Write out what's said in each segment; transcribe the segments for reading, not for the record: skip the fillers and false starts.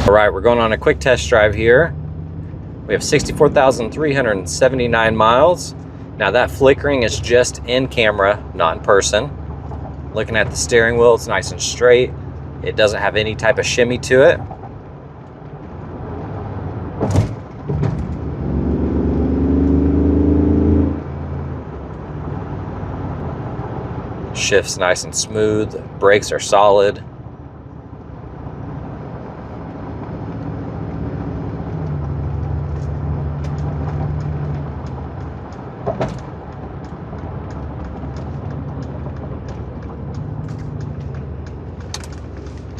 All right, we're going on a quick test drive here. We have 64,379 miles. Now that flickering is just in camera, not in person. Looking at the steering wheel, it's nice and straight. It doesn't have any type of shimmy to it. Shifts nice and smooth. Brakes are solid.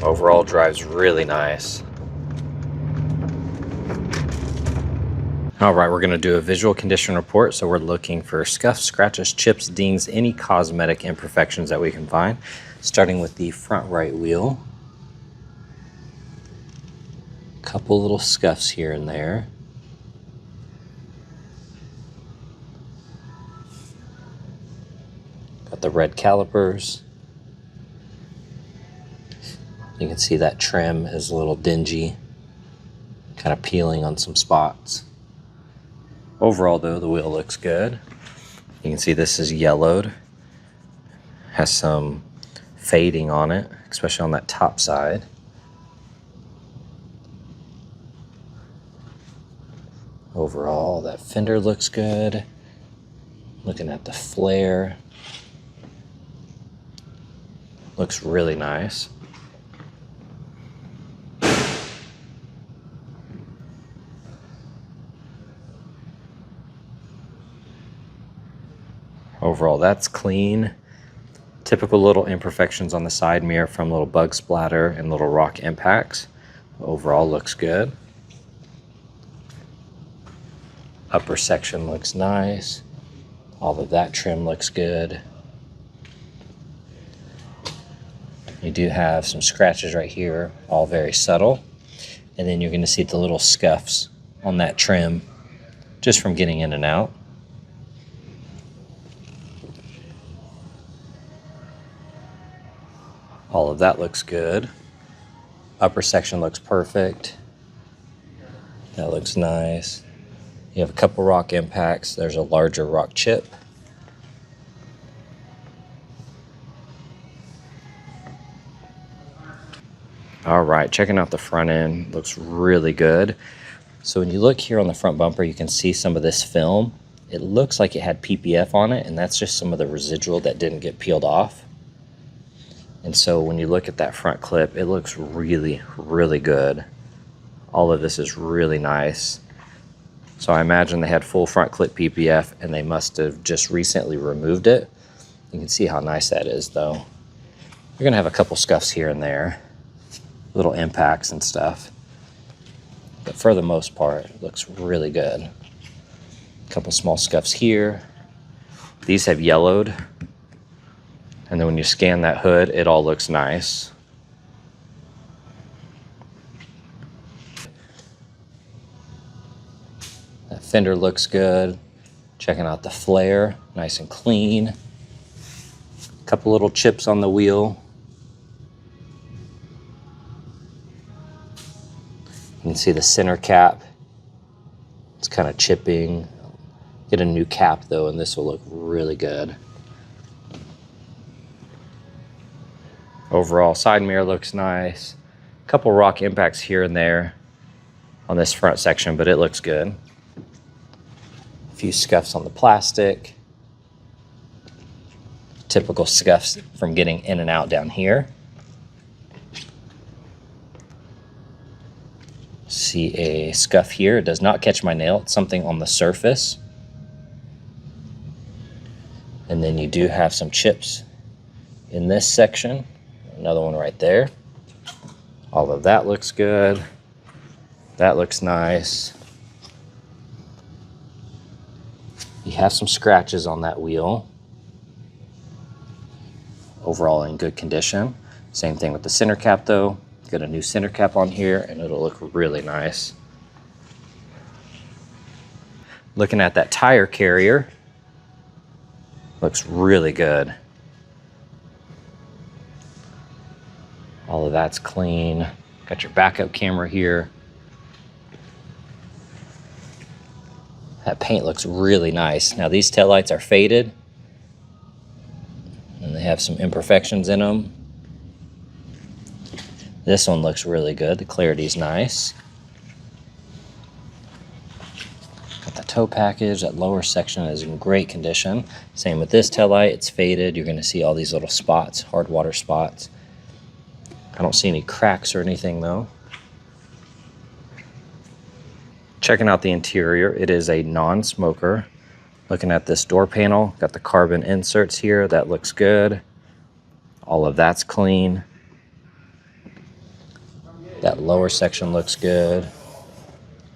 Overall, drives really nice. All right, we're going to do a visual condition report. So we're looking for scuffs, scratches, chips, dings, any cosmetic imperfections that we can find. Starting with the front right wheel. Couple little scuffs here and there. Got the red calipers. You can see that trim is a little dingy, kind of peeling on some spots. Overall though, the wheel looks good. You can see this is yellowed. Has some fading on it, especially on that top side. Overall, that fender looks good. Looking at the flare. Looks really nice. Overall, that's clean. Typical little imperfections on the side mirror from little bug splatter and little rock impacts. Overall, looks good. Upper section looks nice. All of that trim looks good. You do have some scratches right here, all very subtle. And then you're going to see the little scuffs on that trim just from getting in and out. All of that looks good. Upper section looks perfect. That looks nice. You have a couple rock impacts. There's a larger rock chip. All right, checking out the front end, looks really good. So when you look here on the front bumper, you can see some of this film. It looks like it had PPF on it, and that's just some of the residual that didn't get peeled off. And so when you look at that front clip, it looks really, really good. All of this is really nice. So I imagine they had full front clip PPF and they must have just recently removed it. You can see how nice that is though. You're gonna have a couple scuffs here and there, little impacts and stuff. But for the most part, it looks really good. A couple small scuffs here. These have yellowed. And then when you scan that hood, it all looks nice. That fender looks good. Checking out the flare, nice and clean. A couple little chips on the wheel. You can see the center cap. It's kind of chipping. Get a new cap though, and this will look really good. Overall, side mirror looks nice. A couple rock impacts here and there on this front section, but it looks good. A few scuffs on the plastic. Typical scuffs from getting in and out down here. See a scuff here. It does not catch my nail. It's something on the surface. And then you do have some chips in this section. Another one right there. All of that looks good. That looks nice. You have some scratches on that wheel. Overall in good condition. Same thing with the center cap though. Got a new center cap on here and it'll look really nice. Looking at that tire carrier. Looks really good. All of that's clean. Got your backup camera here. That paint looks really nice. Now these taillights are faded and they have some imperfections in them. This one looks really good. The clarity's nice. Got the tow package. That lower section is in great condition. Same with this taillight. It's faded. You're going to see all these little spots, hard water spots. I don't see any cracks or anything though. Checking out the interior, it is a non-smoker. Looking at this door panel, got the carbon inserts here. That looks good. All of that's clean. That lower section looks good.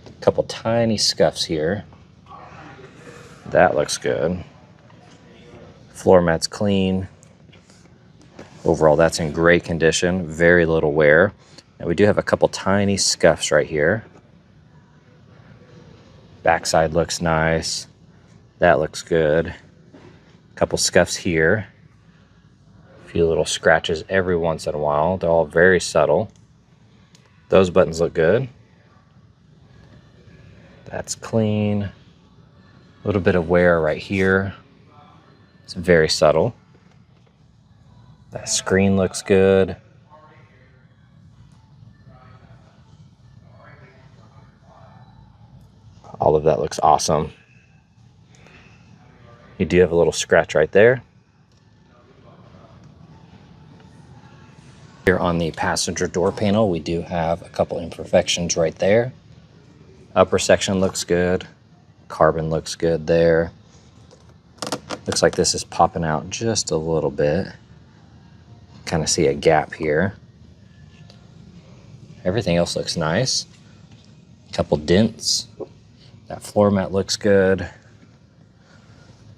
A couple tiny scuffs here. That looks good. Floor mat's clean. Overall, that's in great condition. Very little wear. And we do have a couple tiny scuffs right here. Backside looks nice. That looks good. A couple scuffs here. A few little scratches every once in a while. They're all very subtle. Those buttons look good. That's clean. A little bit of wear right here. It's very subtle. That screen looks good. All of that looks awesome. You do have a little scratch right there. Here on the passenger door panel, we do have a couple imperfections right there. Upper section looks good. Carbon looks good there. Looks like this is popping out just a little bit. Kind of see a gap here. Everything else looks nice. Couple dents. That floor mat looks good.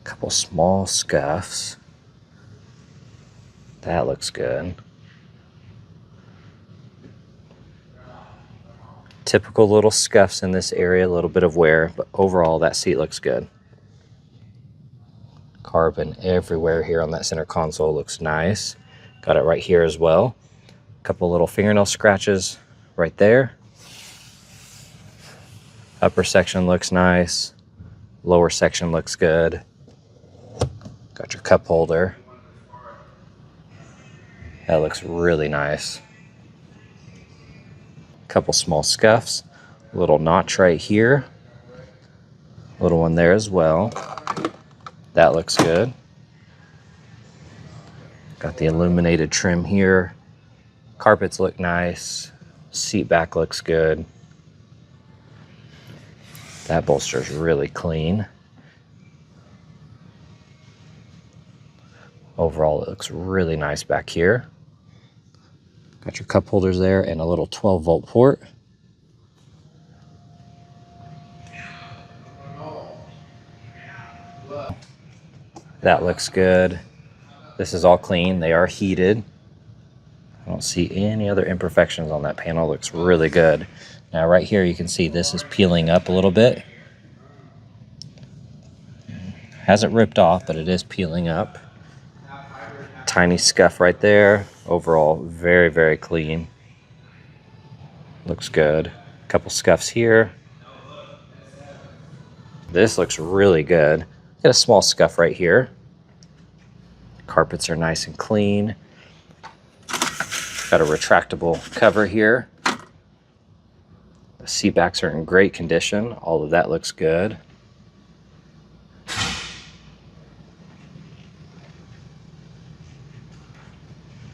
Couple small scuffs. That looks good. Typical little scuffs in this area, a little bit of wear, but overall that seat looks good. Carbon everywhere here on that center console looks nice. Got it right here as well. A couple little fingernail scratches right there. Upper section looks nice. Lower section looks good. Got your cup holder. That looks really nice. Couple small scuffs, a little notch right here, little one there as well. That looks good. Got the illuminated trim here. Carpets look nice. Seat back looks good. That bolster's really clean. Overall, it looks really nice back here. Got your cup holders there and a little 12-volt port. That looks good. This is all clean. They are heated. I don't see any other imperfections on that panel. It looks really good. Now right here you can see this is peeling up a little bit. Hasn't ripped off, but it is peeling up. Tiny scuff right there. Overall, very, very clean. Looks good. A couple scuffs here. This looks really good. Got a small scuff right here. Carpets are nice and clean. Got a retractable cover here. The seat backs are in great condition. All of that looks good.